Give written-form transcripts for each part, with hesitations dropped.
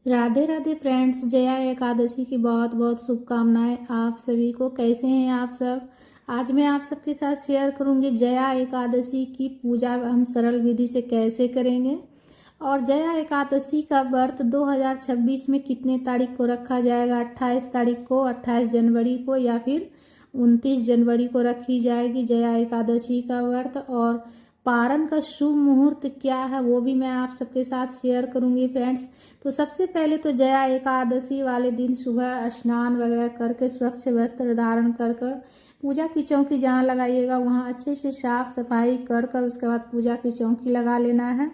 Radhe Radhe friends, Jaya Ekadashi की बहुत बहुत शुभकामनाएं आप सभी को। कैसे हैं आप सब। आज मैं आप सबके साथ शेयर करूंगी जया एकादशी की पूजा हम सरल विधि से कैसे करेंगे और जया एकादशी का व्रत 2026 में कितने तारीख को रखा जाएगा। 28 तारीख को, 28 जनवरी को या फिर 29 जनवरी को रखी जाएगी जया एकादशी का व्रत। और पारण का शुभ मुहूर्त क्या है वो भी मैं आप सबके साथ शेयर करूंगी फ्रेंड्स। तो सबसे पहले तो जया एकादशी वाले दिन सुबह स्नान वगैरह करके स्वच्छ वस्त्र धारण कर कर पूजा की चौकी जहाँ लगाइएगा वहाँ अच्छे से साफ सफाई कर कर उसके बाद पूजा की चौकी लगा लेना है।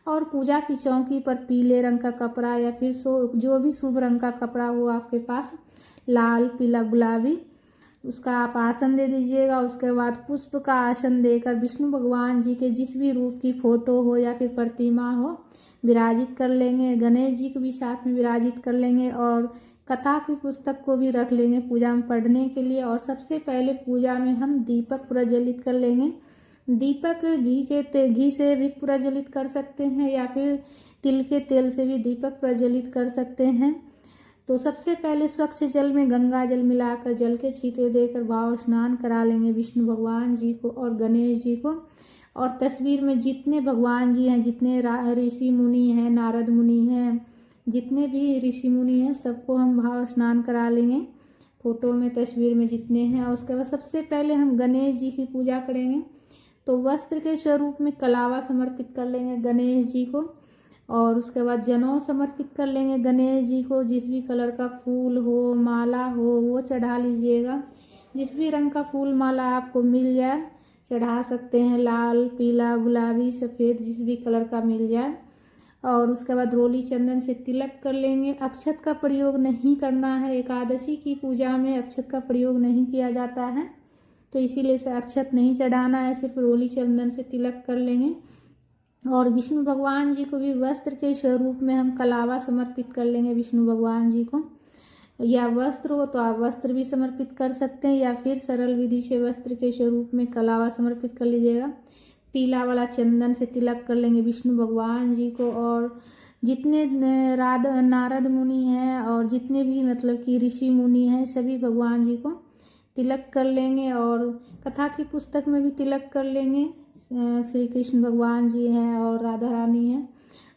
और पूजा की चौकी पर पीले रंग का कपड़ा या फिर जो भी शुभ रंग का कपड़ा हो आपके पास, लाल पीला गुलाबी, उसका आप आसन दे दीजिएगा। उसके बाद पुष्प का आसन देकर विष्णु भगवान जी के जिस भी रूप की फोटो हो या फिर प्रतिमा हो विराजित कर लेंगे। गणेश जी को भी साथ में विराजित कर लेंगे और कथा की पुस्तक को भी रख लेंगे पूजा में पढ़ने के लिए। और सबसे पहले पूजा में हम दीपक प्रज्वलित कर लेंगे। दीपक घी से भी प्रज्वलित कर सकते हैं या फिर तिल के तेल से भी दीपक प्रज्वलित कर सकते हैं। तो सबसे पहले स्वच्छ जल में गंगा जल मिलाकर जल के छींटे देकर भाव स्नान करा लेंगे विष्णु भगवान जी को और गणेश जी को। और तस्वीर में जितने भगवान जी हैं, जितने ऋषि मुनि हैं, नारद मुनि हैं, जितने भी ऋषि मुनि हैं सबको हम भाव स्नान करा लेंगे फोटो में, तस्वीर में जितने हैं। और उसके बाद सबसे पहले हम गणेश जी की पूजा करेंगे। तो वस्त्र के स्वरूप में कलावा समर्पित कर लेंगे गणेश जी को। और उसके बाद जनेऊ समर्पित कर लेंगे गणेश जी को। जिस भी कलर का फूल हो, माला हो वो चढ़ा लीजिएगा। जिस भी रंग का फूल माला आपको मिल जाए चढ़ा सकते हैं, लाल पीला गुलाबी सफ़ेद जिस भी कलर का मिल जाए। और उसके बाद रोली चंदन से तिलक कर लेंगे। अक्षत का प्रयोग नहीं करना है, एकादशी की पूजा में अक्षत का प्रयोग नहीं किया जाता है तो इसीलिए से अक्षत नहीं चढ़ाना है, सिर्फ रोली चंदन से तिलक कर लेंगे। और विष्णु भगवान जी को भी वस्त्र के स्वरूप में हम कलावा समर्पित कर लेंगे विष्णु भगवान जी को। या वस्त्र हो तो आप वस्त्र भी समर्पित कर सकते हैं या फिर सरल विधि से वस्त्र के स्वरूप में कलावा समर्पित कर लीजिएगा। पीला वाला चंदन से तिलक कर लेंगे विष्णु भगवान जी को। और जितने नारद मुनि हैं और जितने भी मतलब कि ऋषि मुनि हैं सभी भगवान जी को तिलक कर लेंगे। और कथा की पुस्तक में भी तिलक कर लेंगे। श्री कृष्ण भगवान जी हैं और राधा रानी हैं।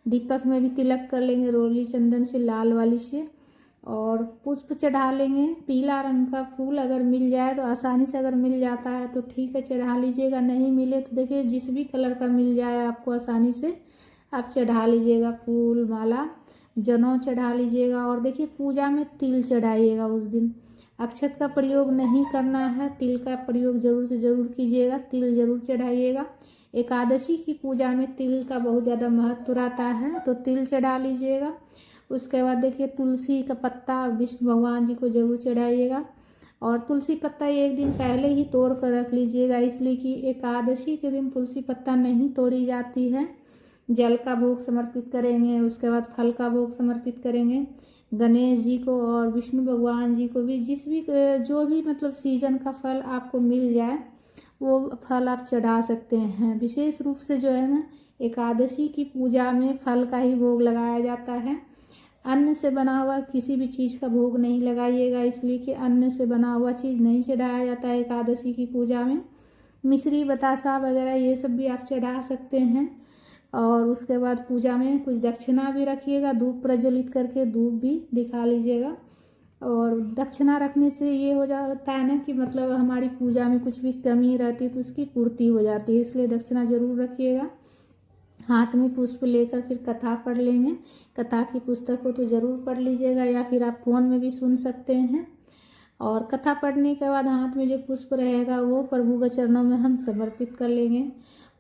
दीपक में भी तिलक कर लेंगे रोली चंदन से, लाल वाली से। और पुष्प चढ़ा लेंगे। पीला रंग का फूल अगर मिल जाए तो आसानी से अगर मिल जाता है तो ठीक है चढ़ा लीजिएगा, नहीं मिले तो देखिए जिस भी कलर का मिल जाए आपको आसानी से आप चढ़ा लीजिएगा। फूल माला जनेऊ चढ़ा लीजिएगा। और देखिए पूजा में तिल चढ़ाइएगा उस दिन। अक्षत का प्रयोग नहीं करना है, तिल का प्रयोग जरूर से ज़रूर कीजिएगा, तिल जरूर चढ़ाइएगा। एकादशी की पूजा में तिल का बहुत ज़्यादा महत्व रहता है तो तिल चढ़ा लीजिएगा। उसके बाद देखिए तुलसी का पत्ता विष्णु भगवान जी को जरूर चढ़ाइएगा। और तुलसी पत्ता एक दिन पहले ही तोड़ कर रख लीजिएगा, इसलिए कि एकादशी के दिन तुलसी पत्ता नहीं तोड़ी जाती है। जल का भोग समर्पित करेंगे, उसके बाद फल का भोग समर्पित करेंगे गणेश जी को और विष्णु भगवान जी को भी। जो भी मतलब सीजन का फल आपको मिल जाए वो फल आप चढ़ा सकते हैं। विशेष रूप से जो है ना एकादशी की पूजा में फल का ही भोग लगाया जाता है। अन्न से बना हुआ किसी भी चीज़ का भोग नहीं लगाइएगा, इसलिए कि अन्न से बना हुआ चीज़ नहीं चढ़ाया जाता है एकादशी की पूजा में। मिश्री बतासा वगैरह ये सब भी आप चढ़ा सकते हैं। और उसके बाद पूजा में कुछ दक्षिणा भी रखिएगा, धूप प्रज्वलित करके धूप भी दिखा लीजिएगा। और दक्षिणा रखने से ये हो जाता है ना कि मतलब हमारी पूजा में कुछ भी कमी रहती है तो उसकी पूर्ति हो जाती है, इसलिए दक्षिणा जरूर रखिएगा। हाथ में पुष्प लेकर फिर कथा पढ़ लेंगे। कथा की पुस्तक को तो ज़रूर पढ़ लीजिएगा या फिर आप फ़ोन में भी सुन सकते हैं। और कथा पढ़ने के बाद हाथ में जो पुष्प रहेगा वो प्रभु के चरणों में हम समर्पित कर लेंगे।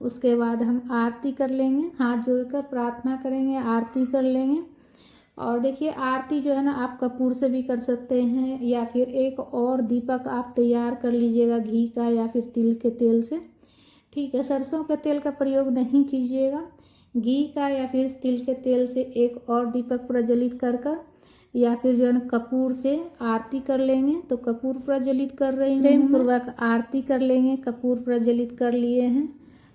उसके बाद हम आरती कर लेंगे, हाथ जोड़कर प्रार्थना करेंगे, आरती कर लेंगे। और देखिए आरती जो है ना आप कपूर से भी कर सकते हैं या फिर एक और दीपक आप तैयार कर लीजिएगा घी का या फिर तिल के तेल से। ठीक है, सरसों के तेल का प्रयोग नहीं कीजिएगा, घी का या फिर तिल के तेल से एक और दीपक प्रज्वलित कर कर या फिर जो है ना कपूर से आरती कर लेंगे। तो कपूर प्रज्वलित कर रही हूँ, प्रेम पूर्वक आरती कर लेंगे। कपूर प्रज्वलित कर लिए हैं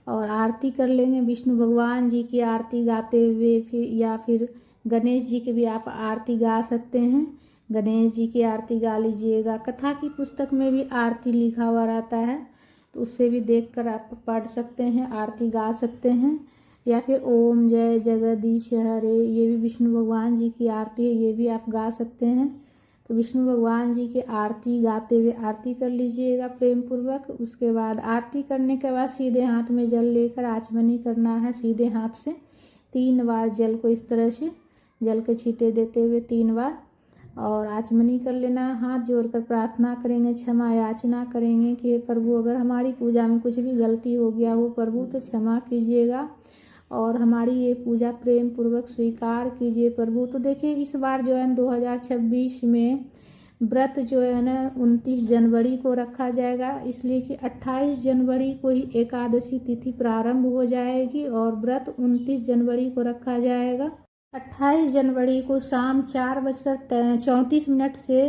और आरती कर लेंगे विष्णु भगवान जी की आरती गाते हुए फिर या फिर गणेश जी की भी आप आरती गा सकते हैं। गणेश जी की आरती गा लीजिएगा। कथा की पुस्तक में भी आरती लिखा हुआ रहता है, तो उससे भी देखकर आप पढ़ सकते हैं, आरती गा सकते हैं। या फिर ओम जय जगदीश हरे, ये भी विष्णु भगवान जी की आरती है, ये भी आप गा सकते हैं। तो विष्णु भगवान जी की आरती गाते हुए आरती कर लीजिएगा प्रेम पूर्वक। उसके बाद आरती करने के बाद सीधे हाथ में जल लेकर आचमनी करना है। सीधे हाथ से 3 बार जल को इस तरह से जल के छींटे देते हुए 3 बार और आचमनी कर लेना। हाथ जोड़कर प्रार्थना करेंगे, क्षमा याचना करेंगे कि प्रभु अगर हमारी पूजा में कुछ भी गलती हो गया हो प्रभु तो क्षमा कीजिएगा और हमारी ये पूजा प्रेम पूर्वक स्वीकार कीजिए प्रभु। तो देखिए इस बार जो है 2026 में व्रत जो है ना 29 जनवरी को रखा जाएगा, इसलिए कि 28 जनवरी को ही एकादशी तिथि प्रारंभ हो जाएगी और व्रत 29 जनवरी को रखा जाएगा। 28 जनवरी को शाम 4:34 से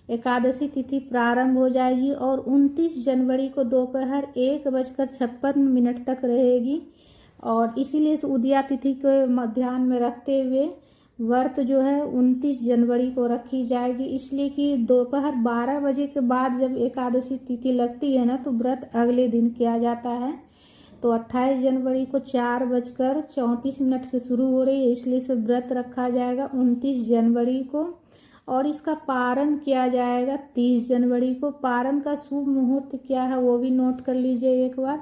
एकादशी तिथि प्रारंभ हो जाएगी और 29 जनवरी को दोपहर 1:56 तक रहेगी। और इसीलिए इस उदया तिथि को ध्यान में रखते हुए व्रत जो है 29 जनवरी को रखी जाएगी, इसलिए कि दोपहर 12 बजे के बाद जब एकादशी तिथि लगती है ना तो व्रत अगले दिन किया जाता है। तो 28 जनवरी को 4:34 से शुरू हो रही है, इसलिए से व्रत रखा जाएगा 29 जनवरी को और इसका पारण किया जाएगा 30 जनवरी को। पारण का शुभ मुहूर्त क्या है वो भी नोट कर लीजिए एक बार।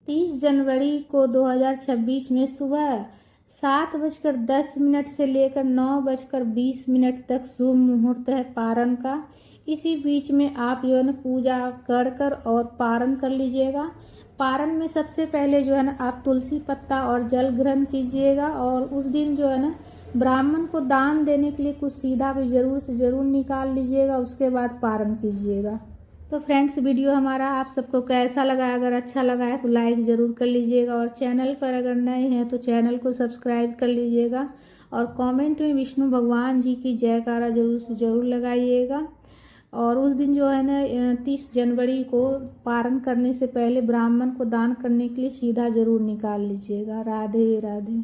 30 जनवरी को 2026 में सुबह 7:10 से लेकर 9:20 तक शुभ मुहूर्त है पारण का। इसी बीच में आप जो है ना पूजा कर और पारण कर लीजिएगा। पारण में सबसे पहले जो है ना आप तुलसी पत्ता और जल ग्रहण कीजिएगा और उस दिन जो है ना ब्राह्मण को दान देने के लिए कुछ सीधा भी ज़रूर से ज़रूर निकाल लीजिएगा, उसके बाद पारण कीजिएगा। तो फ्रेंड्स वीडियो हमारा आप सबको कैसा लगा? अगर अच्छा लगा है तो लाइक ज़रूर कर लीजिएगा और चैनल पर अगर नए हैं तो चैनल को सब्सक्राइब कर लीजिएगा और कमेंट में विष्णु भगवान जी की जयकारा ज़रूर से ज़रूर लगाइएगा। और उस दिन जो है ना 30 जनवरी को पारण करने से पहले ब्राह्मण को दान करने के लिए सीधा ज़रूर निकाल लीजिएगा। राधे राधे।